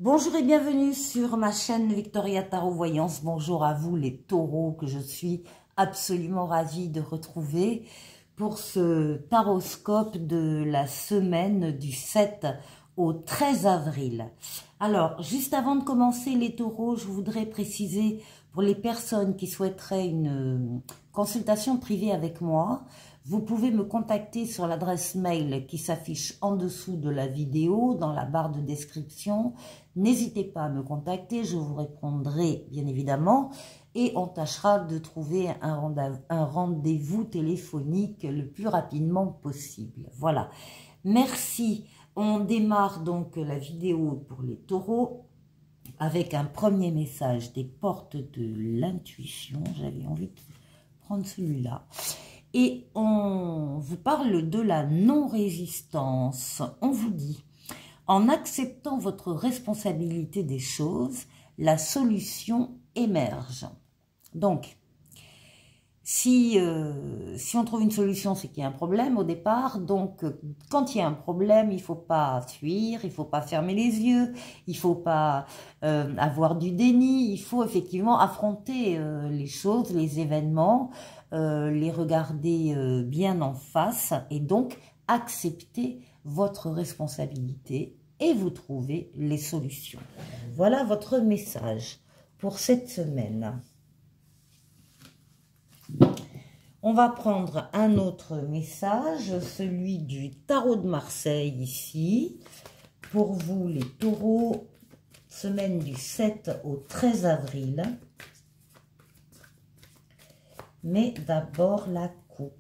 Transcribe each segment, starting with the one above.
Bonjour et bienvenue sur ma chaîne Victoria Tarot Voyance. Bonjour à vous les taureaux que je suis absolument ravie de retrouver pour ce taroscope de la semaine du 7 au 13 avril. Alors, juste avant de commencer les taureaux, je voudrais préciser pour les personnes qui souhaiteraient une consultation privée avec moi, vous pouvez me contacter sur l'adresse mail qui s'affiche en dessous de la vidéo, dans la barre de description. N'hésitez pas à me contacter, je vous répondrai bien évidemment et on tâchera de trouver un rendez-vous téléphonique le plus rapidement possible. Voilà, merci. On démarre donc la vidéo pour les taureaux avec un premier message des portes de l'intuition. J'avais envie de prendre celui-là. Et on vous parle de la non-résistance. On vous dit, en acceptant votre responsabilité des choses, la solution émerge. Donc, si on trouve une solution, c'est qu'il y a un problème au départ. Donc, quand il y a un problème, il ne faut pas fuir, il ne faut pas fermer les yeux, il ne faut pas avoir du déni. Il faut effectivement affronter les choses, les événements, les regarder bien en face et donc accepter votre responsabilité et vous trouver les solutions. Voilà votre message pour cette semaine. On va prendre un autre message, celui du tarot de Marseille ici. Pour vous les taureaux, semaine du 7 au 13 avril. Mais d'abord la coupe.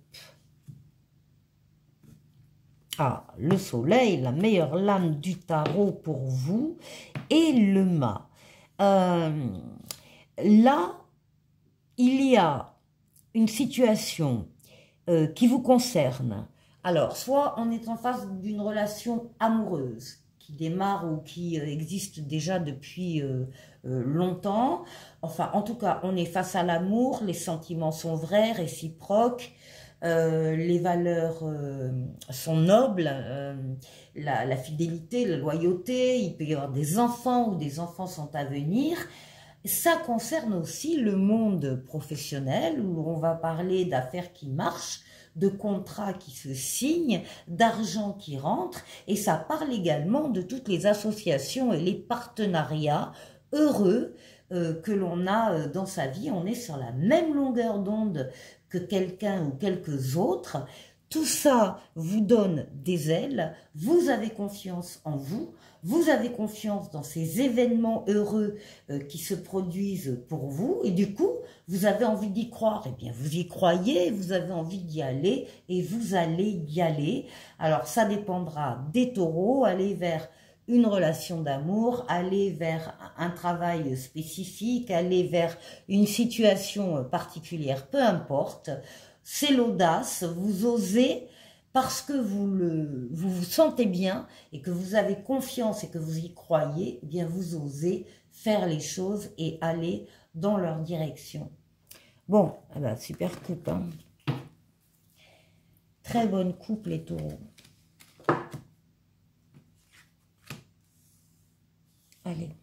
Ah, le soleil, la meilleure lame du tarot pour vous, et le mât. Là, il y a une situation qui vous concerne. Alors, soit on est en face d'une relation amoureuse qui démarre ou qui existe déjà depuis longtemps. Enfin, en tout cas, on est face à l'amour, les sentiments sont vrais, réciproques, les valeurs sont nobles, la fidélité, la loyauté, il peut y avoir des enfants ou des enfants sont à venir. Ça concerne aussi le monde professionnel où on va parler d'affaires qui marchent, de contrats qui se signent, d'argent qui rentre, et ça parle également de toutes les associations et les partenariats heureux que l'on a dans sa vie. On est sur la même longueur d'onde que quelqu'un ou quelques autres. Tout ça vous donne des ailes, vous avez confiance en vous, vous avez confiance dans ces événements heureux qui se produisent pour vous et du coup, vous avez envie d'y croire. Eh bien, vous y croyez, vous avez envie d'y aller et vous allez y aller. Alors, ça dépendra des taureaux, aller vers une relation d'amour, aller vers un travail spécifique, aller vers une situation particulière, peu importe. C'est l'audace, vous osez parce que vous vous sentez bien et que vous avez confiance et que vous y croyez, eh bien vous osez faire les choses et aller dans leur direction. Bon, eh ben, super coupe, hein. Très bonne coupe les taureaux. Allez.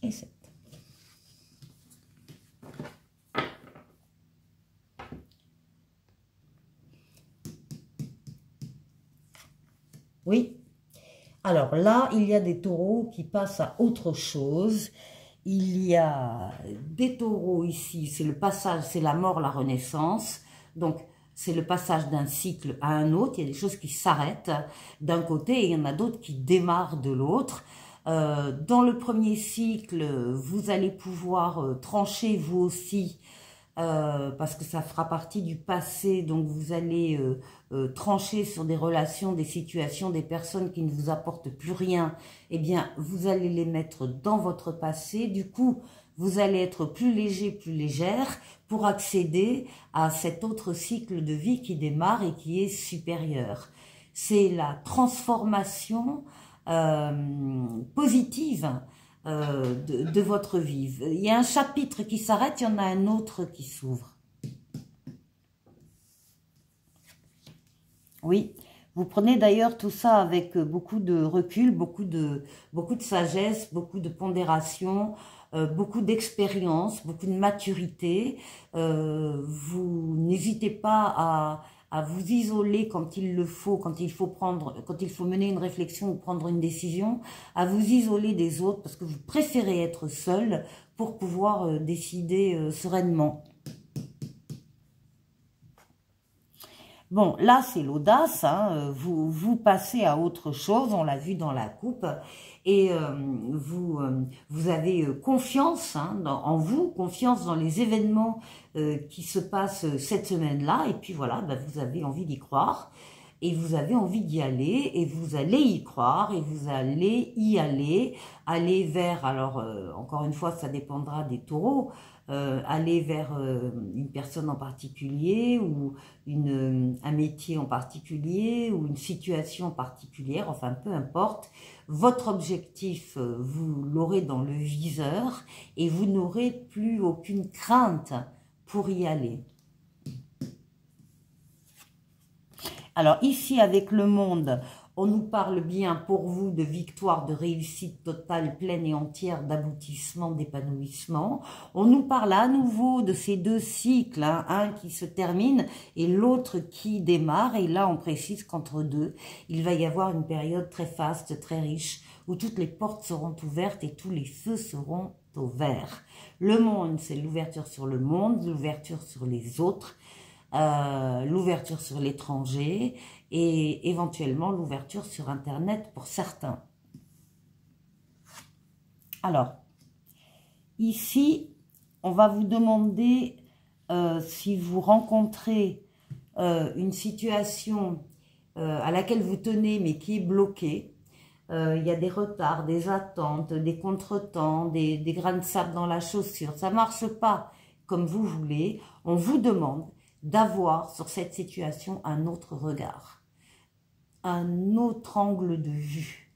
Et 7. Oui. Alors là, il y a des taureaux qui passent à autre chose. Il y a des taureaux ici, c'est le passage, c'est la mort, la renaissance. Donc, c'est le passage d'un cycle à un autre. Il y a des choses qui s'arrêtent d'un côté et il y en a d'autres qui démarrent de l'autre. Dans le premier cycle, vous allez pouvoir trancher vous aussi parce que ça fera partie du passé, donc vous allez trancher sur des relations, des situations, des personnes qui ne vous apportent plus rien, eh bien vous allez les mettre dans votre passé, du coup vous allez être plus léger, plus légère pour accéder à cet autre cycle de vie qui démarre et qui est supérieur. C'est la transformation positive de votre vie. Il y a un chapitre qui s'arrête, il y en a un autre qui s'ouvre. Oui, vous prenez d'ailleurs tout ça avec beaucoup de recul, beaucoup de sagesse, beaucoup de pondération, beaucoup d'expérience, beaucoup de maturité. Vous n'hésitez pas à vous isoler quand il le faut, quand il faut mener une réflexion ou prendre une décision, à vous isoler des autres parce que vous préférez être seul pour pouvoir décider sereinement. Bon, là, c'est l'audace, hein. Vous passez à autre chose, on l'a vu dans la coupe, et vous avez confiance en vous, confiance dans les événements qui se passent cette semaine-là, et puis voilà, bah, vous avez envie d'y croire, et vous avez envie d'y aller, et vous allez y croire, et vous allez y aller vers, alors encore une fois, ça dépendra des taureaux, aller vers une personne en particulier ou un métier en particulier ou une situation particulière, enfin peu importe, votre objectif, vous l'aurez dans le viseur et vous n'aurez plus aucune crainte pour y aller. Alors ici avec le monde, on nous parle bien pour vous de victoire, de réussite totale, pleine et entière, d'aboutissement, d'épanouissement. On nous parle à nouveau de ces deux cycles, hein, un qui se termine et l'autre qui démarre. Et là, on précise qu'entre deux, il va y avoir une période très faste, très riche, où toutes les portes seront ouvertes et tous les feux seront au vert. Le monde, c'est l'ouverture sur le monde, l'ouverture sur les autres, l'ouverture sur l'étranger et éventuellement l'ouverture sur Internet pour certains. Alors, ici, on va vous demander si vous rencontrez une situation à laquelle vous tenez mais qui est bloquée. Il y a des retards, des attentes, des contretemps, des grains de sable dans la chaussure. Ça ne marche pas comme vous voulez. On vous demande d'avoir sur cette situation un autre regard, un autre angle de vue,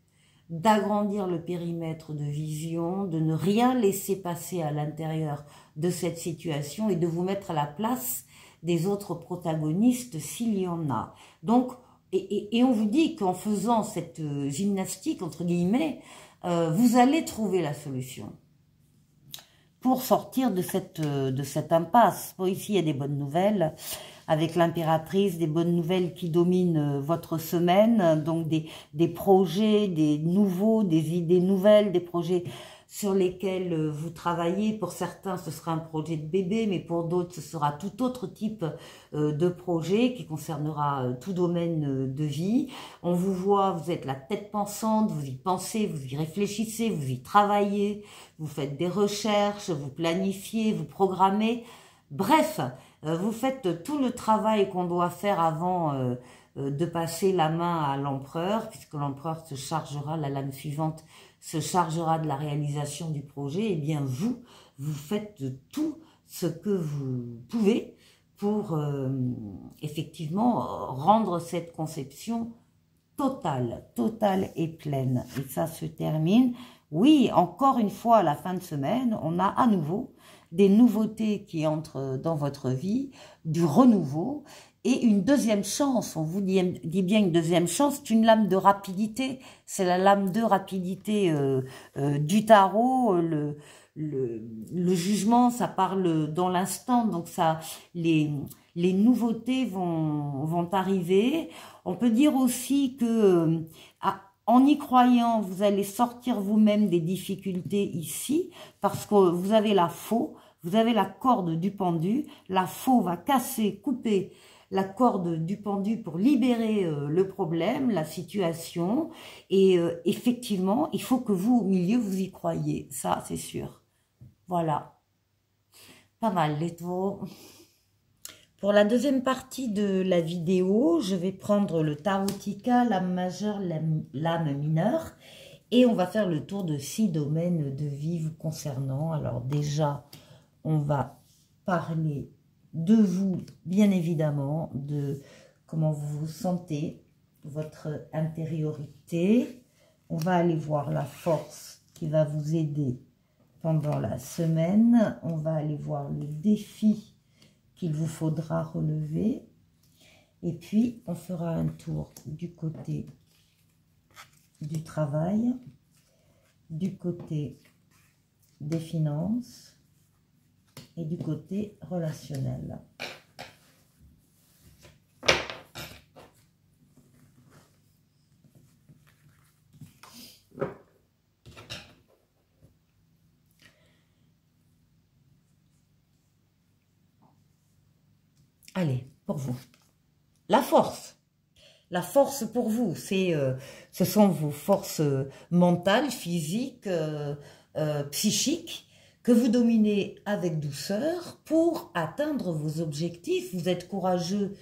d'agrandir le périmètre de vision, de ne rien laisser passer à l'intérieur de cette situation et de vous mettre à la place des autres protagonistes s'il y en a. Donc, et on vous dit qu'en faisant cette gymnastique, entre guillemets, vous allez trouver la solution pour sortir de cette impasse. Bon, ici, il y a des bonnes nouvelles avec l'impératrice, des bonnes nouvelles qui dominent votre semaine, donc des projets, des nouveaux, des idées nouvelles, des projets sur lesquels vous travaillez. Pour certains, ce sera un projet de bébé, mais pour d'autres, ce sera tout autre type de projet qui concernera tout domaine de vie. On vous voit, vous êtes la tête pensante, vous y pensez, vous y réfléchissez, vous y travaillez, vous faites des recherches, vous planifiez, vous programmez. Bref, vous faites tout le travail qu'on doit faire avant de passer la main à l'empereur, puisque l'empereur se chargera, la lame suivante se chargera de la réalisation du projet. Et bien vous faites tout ce que vous pouvez pour effectivement rendre cette conception totale et pleine. Et ça se termine. Oui, encore une fois, à la fin de semaine, on a à nouveau des nouveautés qui entrent dans votre vie, du renouveau et une deuxième chance. On vous dit bien une deuxième chance, c'est une lame de rapidité. C'est la lame de rapidité du tarot. Le jugement, ça parle dans l'instant, donc ça, les nouveautés vont arriver. On peut dire aussi que en y croyant, vous allez sortir vous-même des difficultés ici, parce que vous avez la faux, vous avez la corde du pendu, la faux va casser, couper la corde du pendu pour libérer le problème, la situation, et effectivement, il faut que vous, au milieu, vous y croyez, ça c'est sûr. Voilà, pas mal les taureaux. Pour la deuxième partie de la vidéo, je vais prendre le Tarotica, l'âme majeure, l'âme mineure, Et on va faire le tour de 6 domaines de vie vous concernant. Alors déjà, on va parler de vous, bien évidemment, de comment vous vous sentez, votre intériorité. On va aller voir la force qui va vous aider pendant la semaine. On va aller voir le défi qu'il vous faudra relever. Et puis, on fera un tour du côté du travail, du côté des finances et du côté relationnel. Allez, pour vous. La force. La force pour vous, ce sont vos forces mentales, physiques, psychiques, que vous dominez avec douceur pour atteindre vos objectifs. Vous êtes courageux,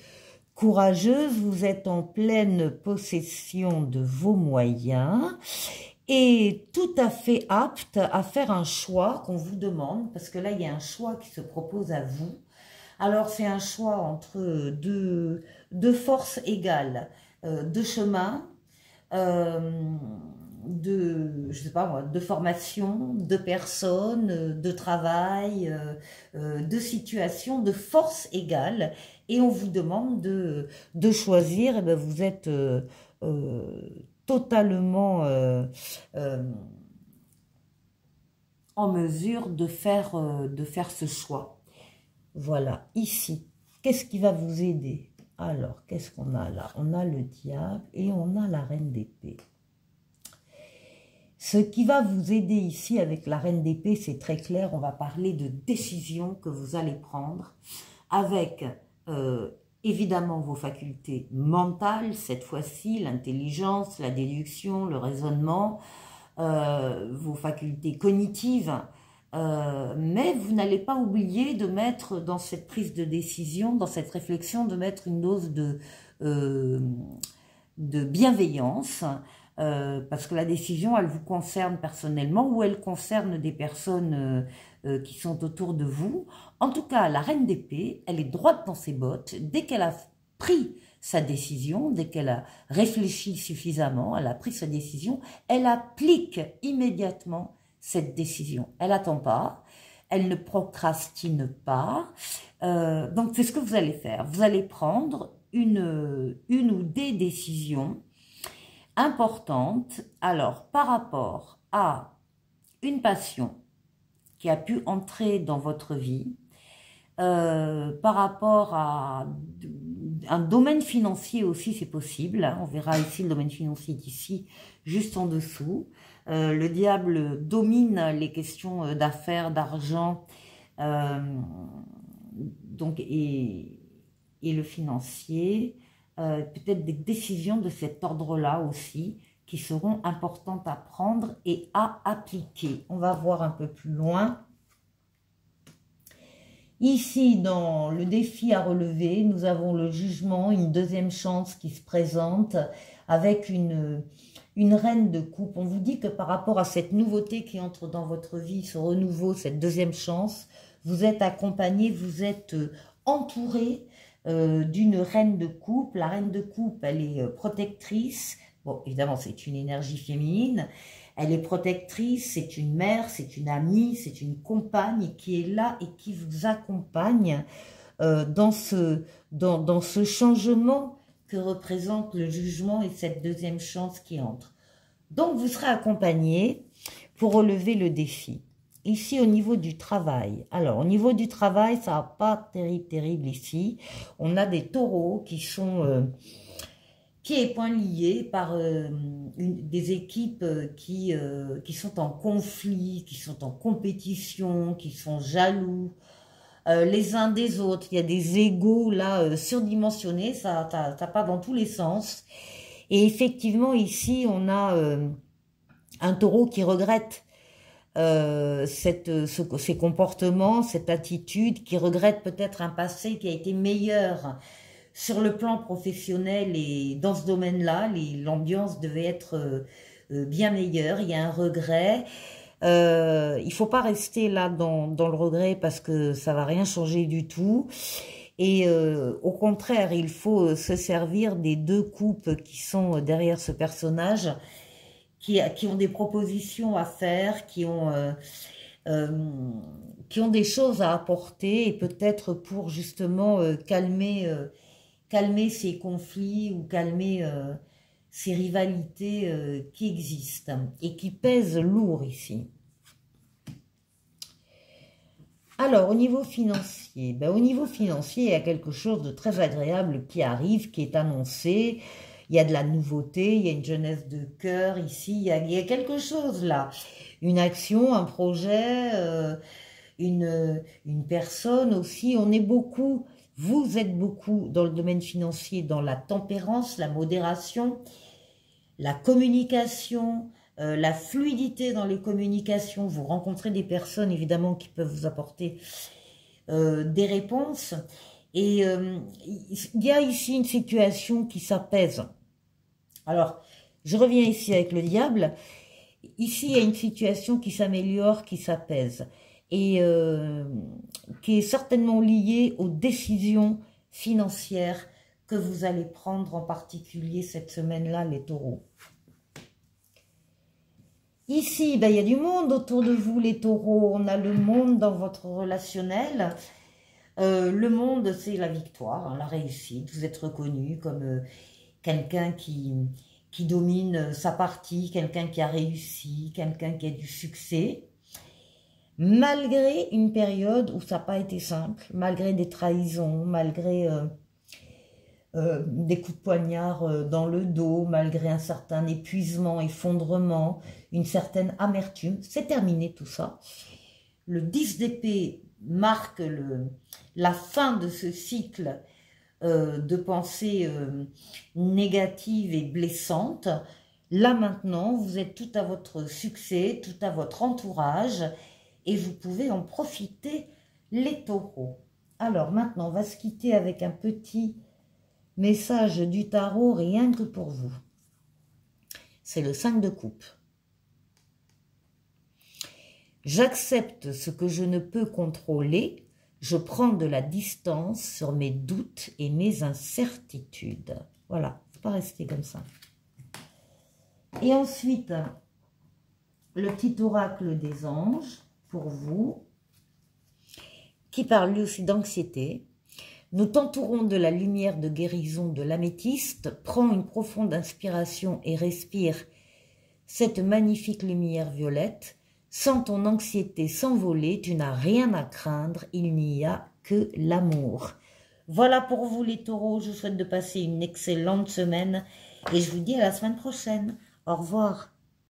courageuse, vous êtes en pleine possession de vos moyens et tout à fait apte à faire un choix qu'on vous demande, parce que là, il y a un choix qui se propose à vous. Alors, c'est un choix entre deux forces égales, de chemin, je sais pas moi, de formation, de personnes, de travail, de situation, de forces égales. Et on vous demande de choisir, et bien vous êtes totalement en mesure de faire ce choix. Voilà, ici, qu'est-ce qui va vous aider? Alors, qu'est-ce qu'on a là? On a le diable et on a la reine d'épée. Ce qui va vous aider ici avec la reine d'épée, c'est très clair, on va parler de décisions que vous allez prendre avec évidemment vos facultés mentales, cette fois-ci, l'intelligence, la déduction, le raisonnement, vos facultés cognitives, mais vous n'allez pas oublier de mettre dans cette prise de décision, dans cette réflexion, de mettre une dose de bienveillance, parce que la décision, elle vous concerne personnellement ou elle concerne des personnes qui sont autour de vous. En tout cas, la reine d'épée, elle est droite dans ses bottes. Dès qu'elle a pris sa décision, dès qu'elle a réfléchi suffisamment, elle a pris sa décision, elle applique immédiatement cette décision. Elle n'attend pas, elle ne procrastine pas. Donc, c'est ce que vous allez faire. Vous allez prendre une ou des décisions importantes. Alors, par rapport à une passion qui a pu entrer dans votre vie, par rapport à un domaine financier aussi, c'est possible. Hein, on verra ici le domaine financier d'ici, juste en dessous. Le diable domine les questions d'affaires, d'argent, donc et le financier. Peut-être des décisions de cet ordre-là aussi qui seront importantes à prendre et à appliquer. On va voir un peu plus loin. Ici, dans le défi à relever, nous avons le jugement, une deuxième chance qui se présente avec une reine de coupe. On vous dit que par rapport à cette nouveauté qui entre dans votre vie, ce renouveau, cette deuxième chance, vous êtes accompagné, vous êtes entouré d'une reine de coupe. La reine de coupe, elle est protectrice. Bon, évidemment, c'est une énergie féminine. Elle est protectrice, c'est une mère, c'est une amie, c'est une compagne qui est là et qui vous accompagne dans ce changement que représente le jugement et cette deuxième chance qui entre. Donc, vous serez accompagné pour relever le défi. Ici, au niveau du travail. Alors, au niveau du travail, ça va pas terrible ici. On a des taureaux qui sont... pieds et poings liés par des équipes qui sont en conflit, qui sont en compétition, qui sont jaloux les uns des autres. Il y a des égos là surdimensionnés, ça part dans tous les sens. Et effectivement, ici, on a un taureau qui regrette ces comportements, cette attitude, qui regrette peut-être un passé qui a été meilleur sur le plan professionnel, et dans ce domaine-là, l'ambiance devait être bien meilleur. Il y a un regret. Il faut pas rester là dans le regret parce que ça va rien changer du tout. Et au contraire, il faut se servir des deux coupes qui sont derrière ce personnage, qui ont des propositions à faire, qui ont des choses à apporter, et peut-être pour justement calmer ces conflits ou calmer ces rivalités qui existent et qui pèsent lourd ici. Alors, au niveau financier, il y a quelque chose de très agréable qui arrive, qui est annoncé. Il y a de la nouveauté, il y a une jeunesse de cœur ici, il y a quelque chose là. Une action, un projet, une personne aussi. On est beaucoup, vous êtes beaucoup dans le domaine financier, dans la tempérance, la modération, la communication, la fluidité dans les communications. Vous rencontrez des personnes évidemment qui peuvent vous apporter des réponses. Et il y a ici une situation qui s'apaise. Alors, je reviens ici avec le diable. Ici, il y a une situation qui s'améliore, qui s'apaise, et qui est certainement liée aux décisions financières que vous allez prendre, en particulier cette semaine-là, les taureaux. Ici, il y a du monde autour de vous, les taureaux. On a le monde dans votre relationnel. Le monde, c'est la victoire, hein, la réussite. Vous êtes reconnu comme quelqu'un qui domine sa partie, quelqu'un qui a réussi, quelqu'un qui a du succès. Malgré une période où ça n'a pas été simple, malgré des trahisons, malgré des coups de poignard dans le dos, malgré un certain épuisement, effondrement, une certaine amertume. C'est terminé tout ça. Le 10 d'épée marque la fin de ce cycle de pensées négatives et blessantes. Là maintenant, vous êtes tout à votre succès, tout à votre entourage, et vous pouvez en profiter, les taureaux. Alors maintenant, on va se quitter avec un petit message du tarot, rien que pour vous. C'est le 5 de coupe. J'accepte ce que je ne peux contrôler. Je prends de la distance sur mes doutes et mes incertitudes. Voilà, il ne faut pas rester comme ça. Et ensuite, le petit oracle des anges pour vous, qui parle lui aussi d'anxiété. Nous t'entourons de la lumière de guérison de l'améthyste. Prends une profonde inspiration et respire cette magnifique lumière violette. Sans ton anxiété s'envoler, tu n'as rien à craindre, il n'y a que l'amour. Voilà pour vous les taureaux, je vous souhaite de passer une excellente semaine et je vous dis à la semaine prochaine. Au revoir.